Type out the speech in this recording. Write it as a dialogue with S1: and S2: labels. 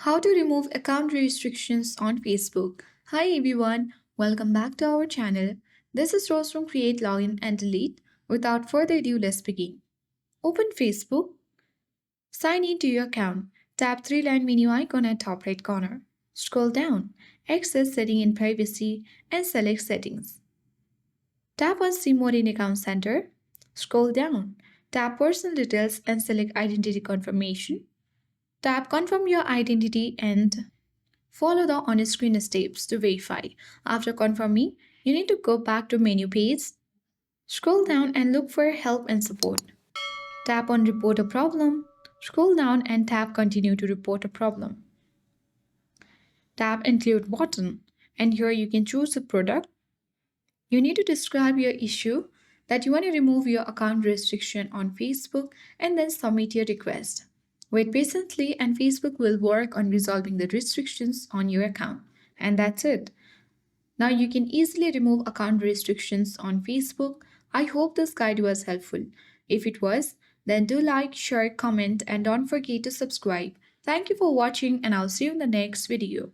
S1: How to remove account restrictions on Facebook. Hi everyone, welcome back to our channel. This is Rose from Create, Login and Delete. Without further ado, let's begin. Open Facebook, sign in to your account. Tap three-line menu icon at top right corner. Scroll down, access Setting in Privacy and select Settings. Tap on See More in Account Center. Scroll down, tap Personal Details and select Identity Confirmation. Tap Confirm your identity and follow the on-screen steps to verify. After confirming, you need to go back to menu page, scroll down and look for help and support. Tap on report a problem, scroll down and tap continue to report a problem. Tap include button and here you can choose a product. You need to describe your issue that you want to remove your account restriction on Facebook and then submit your request. Wait patiently and Facebook will work on resolving the restrictions on your account. And that's it. Now you can easily remove account restrictions on Facebook. I hope this guide was helpful. If it was, then do like, share, comment, and don't forget to subscribe. Thank you for watching, and I'll see you in the next video.